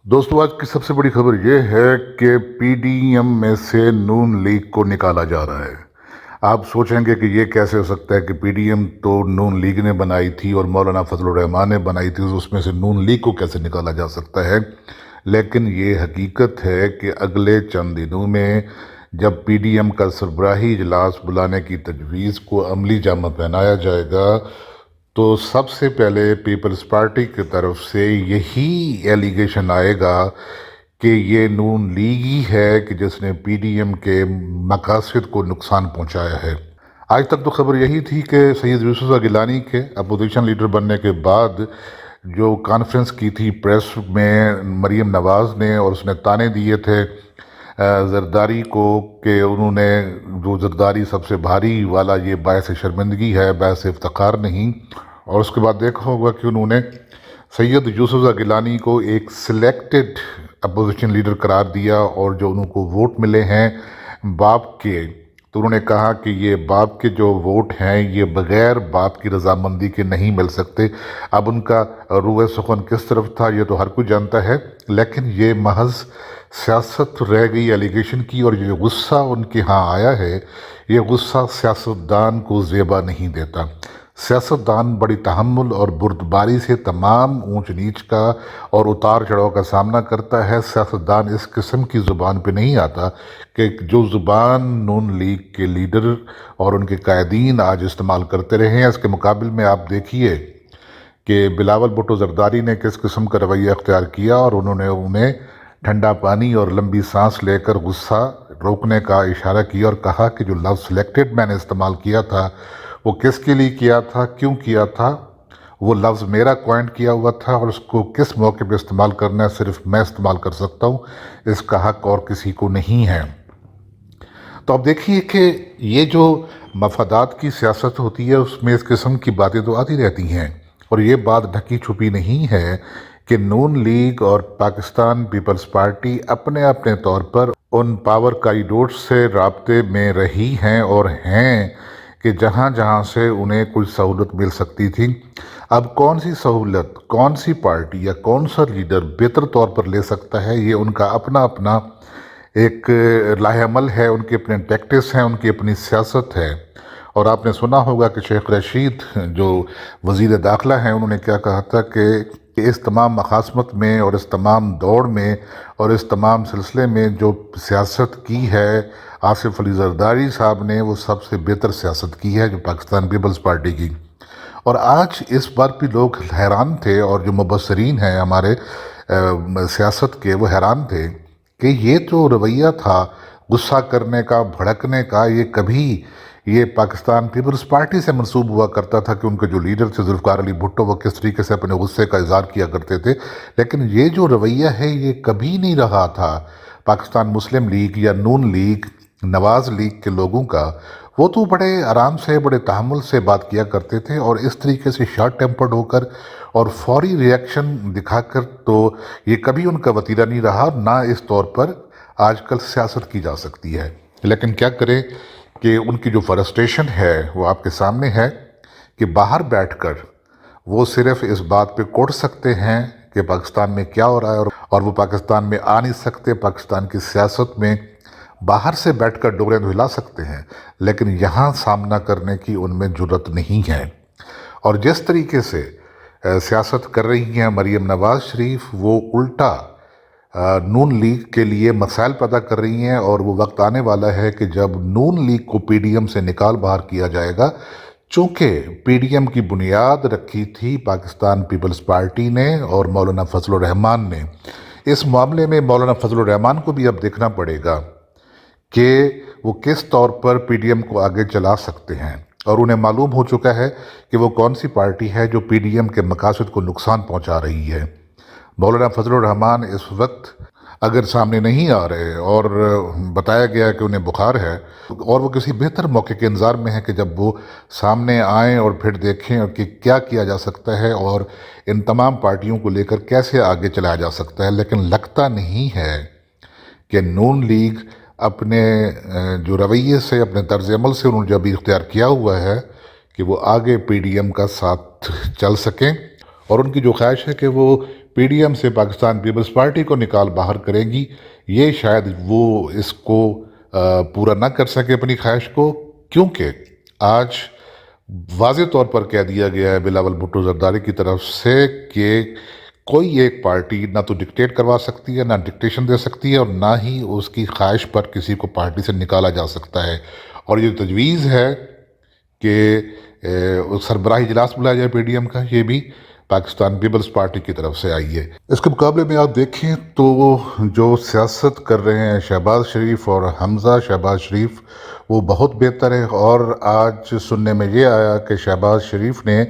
दोस्तों, आज की सबसे बड़ी खबर ये है कि पीडीएम में से नून लीग को निकाला जा रहा है। आप सोचेंगे कि ये कैसे हो सकता है कि पीडीएम तो नून लीग ने बनाई थी और मौलाना फजलुर रहमान ने बनाई थी, तो उसमें से नून लीग को कैसे निकाला जा सकता है। लेकिन ये हकीकत है कि अगले चंद दिनों में जब पीडीएम का सरबराही इजलास बुलाने की तजवीज़ को अमली जामा पहनाया जाएगा, तो सबसे पहले पीपल्स पार्टी की तरफ से यही एलिगेशन आएगा कि ये नून लीग ही है कि जिसने पीडीएम के मकासद को नुकसान पहुंचाया है। आज तक तो खबर यही थी कि सैयद यूसुफ गिलानी के अपोजिशन लीडर बनने के बाद जो कॉन्फ्रेंस की थी प्रेस में मरीम नवाज़ ने, और उसने ताने दिए थे जरदारी को कि उन्होंने जो जरदारी सबसे भारी वाला ये बायस शर्मिंदगी है, बायस इफ्तिखार नहीं। और उसके बाद देखा होगा कि उन्होंने सैयद यूसुफ गिलानी को एक सिलेक्टेड अपोजिशन लीडर करार दिया, और जो उनको वोट मिले हैं बाप के, तो उन्होंने कहा कि ये बाप के जो वोट हैं ये बग़ैर बाप की रजामंदी के नहीं मिल सकते। अब उनका रुए सुखन किस तरफ था ये तो हर कोई जानता है, लेकिन ये महज सियासत रह गई एलिगेशन की। और ये गुस्सा उनके यहाँ आया है, ये गुस्सा सियासतदान को ज़ेबा नहीं देता। सियासतदान बड़ी तहम्मुल और बुर्दबारी से तमाम ऊंच नीच का और उतार चढ़ाव का सामना करता है। सियासतदान इस किस्म की ज़ुबान पे नहीं आता कि जो ज़ुबान नून लीग के लीडर और उनके कायदीन आज इस्तेमाल करते रहे हैं। इसके मुकाबले में आप देखिए कि बिलावल भुट्टो जरदारी ने किस किस्म का रवैया अख्तियार किया, और उन्होंने उन्हें ठंडा पानी और लंबी सांस लेकर गुस्सा रोकने का इशारा किया और कहा कि जो लफ्ज़ सिलेक्टेड मैंने इस्तेमाल किया था वो किसके लिए किया था, क्यों किया था, वो लफ्ज़ मेरा क्वाइंट किया हुआ था, और उसको किस मौके पे इस्तेमाल करना है सिर्फ मैं इस्तेमाल कर सकता हूँ, इसका हक और किसी को नहीं है। तो अब देखिए कि ये जो मफादात की सियासत होती है उसमें इस किस्म की बातें तो आती रहती हैं, और ये बात ढकी छुपी नहीं है कि नून लीग और पाकिस्तान पीपल्स पार्टी अपने अपने तौर पर उन पावर कॉरिडोर्स से राब्ते में रही हैं और हैं कि जहाँ जहाँ से उन्हें कुछ सहूलत मिल सकती थी। अब कौन सी सहूलत, कौन सी पार्टी या कौन सा लीडर बेहतर तौर पर ले सकता है, ये उनका अपना अपना एक लाहेअमल है, उनकी अपने टैक्टिस हैं, उनकी अपनी सियासत है। और आपने सुना होगा कि शेख रशीद जो वज़ीर दाखिला हैं, उन्होंने क्या कहा था कि इस तमाम मखासमत में और इस तमाम दौड़ में और इस तमाम सिलसिले में जो सियासत की है आसिफ अली जरदारी साहब ने, वो सबसे बेहतर सियासत की है जो पाकिस्तान पीपल्स पार्टी की। और आज इस बार भी लोग हैरान थे, और जो मुबसरीन हैं हमारे सियासत के, वो हैरान थे कि ये जो रवैया था गुस्सा करने का, भड़कने का, ये कभी ये पाकिस्तान पीपल्स पार्टी से मंसूब हुआ करता था कि उनके जो लीडर थे जुल्फ़िकार अली भुट्टो, वो किस तरीके से अपने गुस्से का इज़हार किया करते थे। लेकिन ये जो रवैया है ये कभी नहीं रहा था पाकिस्तान मुस्लिम लीग या नून लीग, नवाज़ लीग के लोगों का। वो तो बड़े आराम से, बड़े तहम्मुल से बात किया करते थे, और इस तरीके से शॉर्ट टेम्पर्ड होकर और फौरी रिएक्शन दिखाकर तो ये कभी उनका वतीरा नहीं रहा, ना इस तौर पर आजकल सियासत की जा सकती है। लेकिन क्या करें कि उनकी जो फ्रस्ट्रेशन है वो आपके सामने है कि बाहर बैठकर वो सिर्फ इस बात पे कोट सकते हैं कि पाकिस्तान में क्या हो रहा है, और वो पाकिस्तान में आ नहीं सकते। पाकिस्तान की सियासत में बाहर से बैठकर डोरे तो हिला सकते हैं, लेकिन यहाँ सामना करने की उनमें जुर्रत नहीं है। और जिस तरीके से सियासत कर रही हैं मरीम नवाज़ शरीफ, वो उल्टा नून लीग के लिए मसाइल पैदा कर रही हैं। और वो वक्त आने वाला है कि जब नून लीग को पीडीएम से निकाल बाहर किया जाएगा, चूँकि पीडीएम की बुनियाद रखी थी पाकिस्तान पीपल्स पार्टी ने और मौलाना फजलुर रहमान ने। इस मामले में मौलाना फजलुर रहमान को भी अब देखना पड़ेगा कि वो किस तौर पर पीडीएम को आगे चला सकते हैं, और उन्हें मालूम हो चुका है कि वो कौन सी पार्टी है जो पीडीएम के मकासद को नुकसान पहुंचा रही है। मौलाना फजलुर रहमान इस वक्त अगर सामने नहीं आ रहे और बताया गया कि उन्हें बुखार है, और वो किसी बेहतर मौके के इंतज़ार में है कि जब वो सामने आएँ और फिर देखें कि क्या किया जा सकता है और इन तमाम पार्टियों को लेकर कैसे आगे चलाया जा सकता है। लेकिन लगता नहीं है कि नून लीग अपने जो रवैये से, अपने तर्ज अमल से उन्होंने जो अभी इख्तियार किया हुआ है कि वो आगे पीडीएम का साथ चल सकें, और उनकी जो ख्वाहिश है कि वो PDM سے پاکستان پیپلز پارٹی کو نکال باہر کریں گی، یہ شاید وہ اس کو پورا نہ کر سکے اپنی خواہش کو، کیونکہ آج واضح طور پر کہہ دیا گیا ہے بلاول بھٹو زرداری کی طرف سے کہ کوئی ایک پارٹی نہ تو ڈکٹیٹ کروا سکتی ہے، نہ ڈکٹیشن دے سکتی ہے، اور نہ ہی اس کی خواہش پر کسی کو پارٹی سے نکالا جا سکتا ہے۔ اور یہ تجویز ہے کہ سربراہی اجلاس بلایا جائے PDM کا، یہ بھی پاکستان پیپلز پارٹی کی طرف سے آئی ہے۔ اس کے مقابلے میں آپ دیکھیں تو جو سیاست کر رہے ہیں شہباز شریف اور حمزہ شہباز شریف، وہ بہت بہتر ہے۔ اور آج سننے میں یہ آیا کہ شہباز شریف نے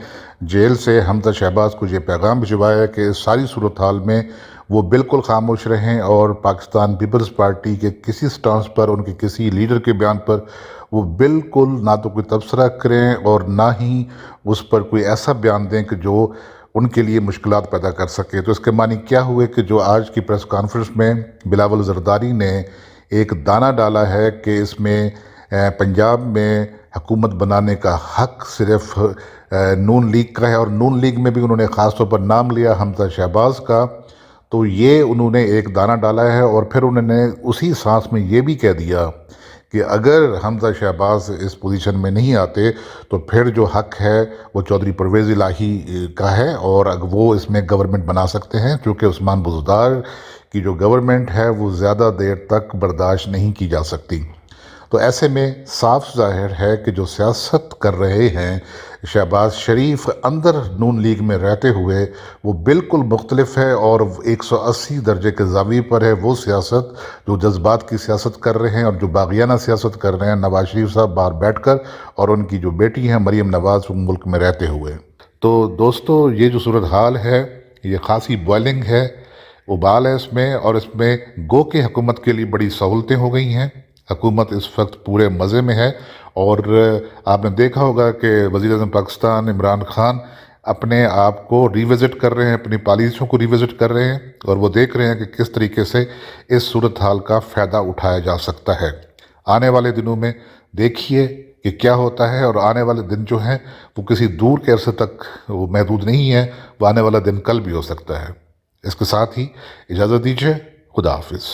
جیل سے حمزہ شہباز کو یہ پیغام بھجوایا کہ اس ساری صورتحال میں وہ بالکل خاموش رہیں اور پاکستان پیپلز پارٹی کے کسی سٹانس پر، ان کے کسی لیڈر کے بیان پر وہ بالکل نہ تو کوئی تبصرہ کریں اور نہ ہی اس پر کوئی ایسا بیان دیں کہ جو ان کے لیے مشکلات پیدا کر سکے۔ تو اس کے معنی کیا ہوئے کہ جو آج کی پریس کانفرنس میں بلاول زرداری نے ایک دانہ ڈالا ہے کہ اس میں پنجاب میں حکومت بنانے کا حق صرف نون لیگ کا ہے، اور نون لیگ میں بھی انہوں نے خاص طور پر نام لیا حمزہ شہباز کا، تو یہ انہوں نے ایک دانہ ڈالا ہے۔ اور پھر انہوں نے اسی سانس میں یہ بھی کہہ دیا کہ اگر حمزہ شہباز اس پوزیشن میں نہیں آتے تو پھر جو حق ہے وہ چودھری پرویز الہی کا ہے، اور وہ اس میں گورنمنٹ بنا سکتے ہیں، کیونکہ عثمان بزدار کی جو گورنمنٹ ہے وہ زیادہ دیر تک برداشت نہیں کی جا سکتی۔ تو ایسے میں صاف ظاہر ہے کہ جو سیاست کر رہے ہیں شہباز شریف اندر نون لیگ میں رہتے ہوئے، وہ بالکل مختلف ہے، اور 180 درجے کے زاویے پر ہے وہ سیاست جو جذبات کی سیاست کر رہے ہیں اور جو باغیانہ سیاست کر رہے ہیں نواز شریف صاحب باہر بیٹھ کر، اور ان کی جو بیٹی ہیں مریم نواز ملک میں رہتے ہوئے۔ تو دوستو، یہ جو صورتحال ہے یہ خاصی بوائلنگ ہے، ابال ہے اس میں، اور اس میں گو کہ حکومت کے لیے بڑی سہولتیں ہو گئی ہیں۔ حکومت اس وقت پورے مزے میں ہے، اور آپ نے دیکھا ہوگا کہ وزیر اعظم پاکستان عمران خان اپنے آپ کو ریوزٹ کر رہے ہیں، اپنی پالیسیوں کو ریوزٹ کر رہے ہیں، اور وہ دیکھ رہے ہیں کہ کس طریقے سے اس صورتحال کا فائدہ اٹھایا جا سکتا ہے۔ آنے والے دنوں میں دیکھیے کہ کیا ہوتا ہے، اور آنے والے دن جو ہیں وہ کسی دور کے عرصے تک وہ محدود نہیں ہے، وہ آنے والا دن کل بھی ہو سکتا ہے۔ اس کے ساتھ ہی اجازت دیجیے، خدا حافظ۔